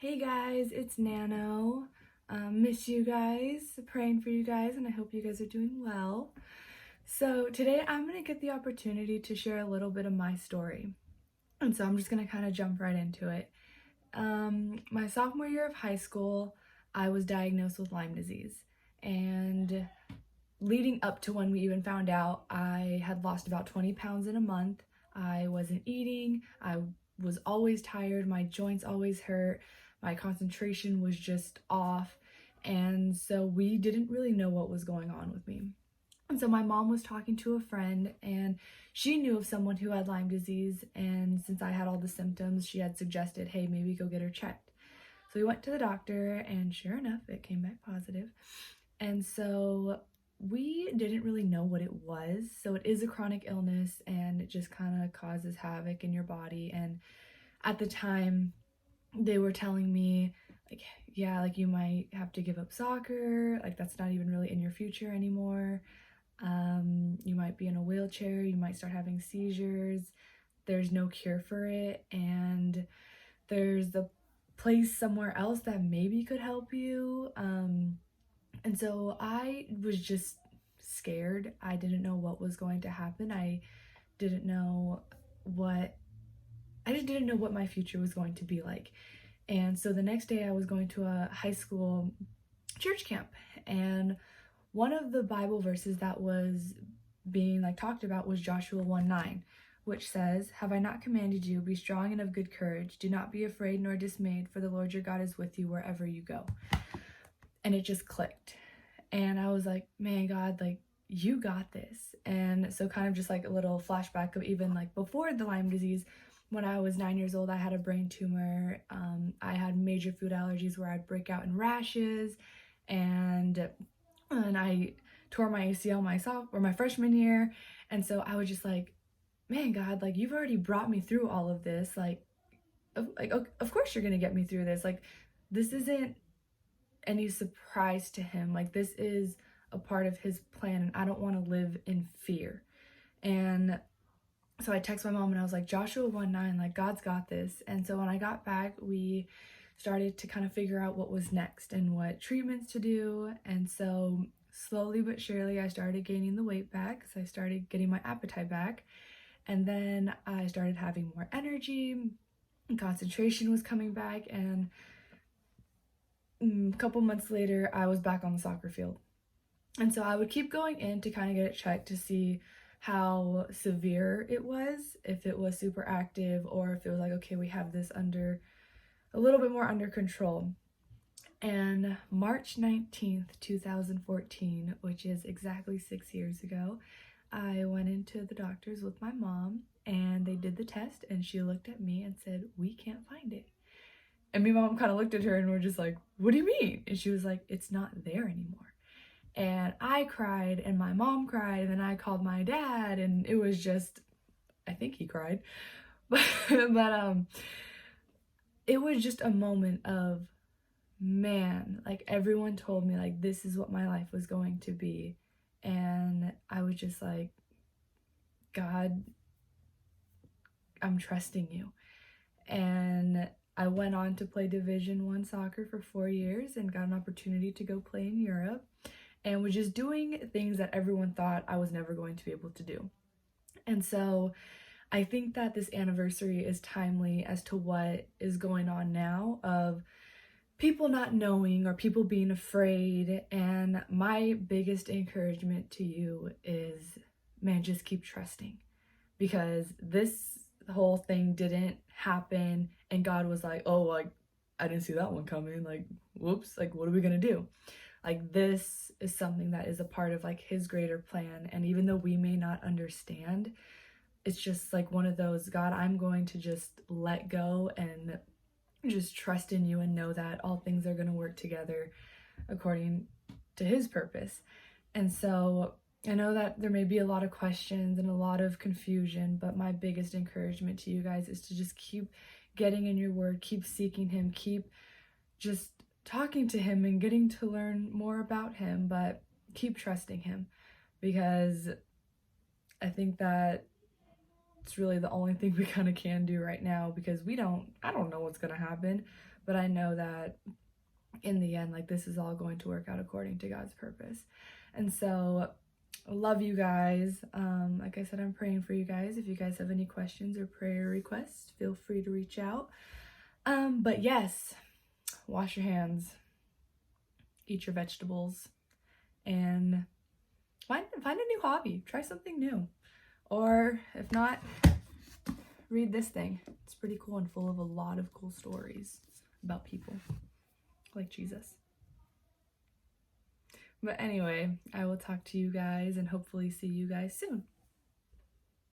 Hey guys, it's Nano. Miss you guys, praying for you guys, and I hope you guys are doing well. So today I'm going to get the opportunity to share a little bit of my story. And so I'm just going to kind of jump right into it. My sophomore year of high school, I was diagnosed with Lyme disease. And leading up to when we even found out, I had lost about 20 pounds in a month. I wasn't eating. I was always tired. My joints always hurt. My concentration was just off. And so we didn't really know what was going on with me. And so my mom was talking to a friend and she knew of someone who had Lyme disease. And since I had all the symptoms, she had suggested, hey, maybe go get her checked. So we went to the doctor and sure enough, it came back positive. And so we didn't really know what it was. So it is a chronic illness and it just kind of causes havoc in your body. And at the time, they were telling me, like, yeah, like you might have to give up soccer, like that's not even really in your future anymore. You might be in a wheelchair, you might start having seizures. There's no cure for it, and there's the place somewhere else that maybe could help you. And so I was just scared. I didn't know what was going to happen. Didn't know what I just didn't know what my future was going to be like. And so the next day I was going to a high school church camp, and one of the Bible verses that was being talked about was Joshua 1:9, which says, "Have I not commanded you, be strong and of good courage, do not be afraid nor dismayed, for the Lord your God is with you wherever you go." And it just clicked. And I was like, man, God, like, you got this. And so kind of just like a little flashback of even like before the Lyme disease, when I was 9 years old, I had a brain tumor. I had major food allergies where I'd break out in rashes, and I tore my ACL my freshman year. And so I was just like, man, God, like you've already brought me through all of this. Of course you're gonna get me through this. Like, this isn't any surprise to him. Like, this is a part of his plan, and I don't want to live in fear. And so I text my mom and I was like, Joshua 1:9, like God's got this. And so when I got back, we started to kind of figure out what was next and what treatments to do. And so slowly but surely I started gaining the weight back because I started getting my appetite back. And then I started having more energy and concentration was coming back. And a couple months later, I was back on the soccer field. And so I would keep going in to kind of get it checked to see how severe it was, if it was super active, or if it was like, okay, we have this under a little bit more under control. And March 19th, 2014, which is exactly 6 years ago, I went into the doctor's with my mom and they did the test and she looked at me and said, we can't find it. And my mom kind of looked at her and we're just like, what do you mean? And she was like, it's not there anymore. And I cried and my mom cried and then I called my dad and it was just, I think he cried. but it was just a moment of, man, like everyone told me like this is what my life was going to be. And I was just like, God, I'm trusting you. And I went on to play Division I soccer for 4 years and got an opportunity to go play in Europe and was just doing things that everyone thought I was never going to be able to do. And so I think that this anniversary is timely as to what is going on now of people not knowing or people being afraid. And my biggest encouragement to you is, man, just keep trusting, because this whole thing didn't happen and God was like, oh, like I didn't see that one coming, like whoops, like what are we gonna do? Like, this is something that is a part of like his greater plan. And even though we may not understand, it's just like one of those, God, I'm going to just let go and just trust in you and know that all things are going to work together according to his purpose. And so I know that there may be a lot of questions and a lot of confusion, but my biggest encouragement to you guys is to just keep getting in your word, keep seeking him, keep just talking to him and getting to learn more about him, but keep trusting him, because I think that it's really the only thing we kind of can do right now, because I don't know what's going to happen, but I know that in the end, like, this is all going to work out according to God's purpose. And so I love you guys. Like I said, I'm praying for you guys. If you guys have any questions or prayer requests, feel free to reach out. But yes, wash your hands, eat your vegetables, and find a new hobby. Try something new. Or if not, read this thing. It's pretty cool and full of a lot of cool stories about people like Jesus. But anyway, I will talk to you guys and hopefully see you guys soon.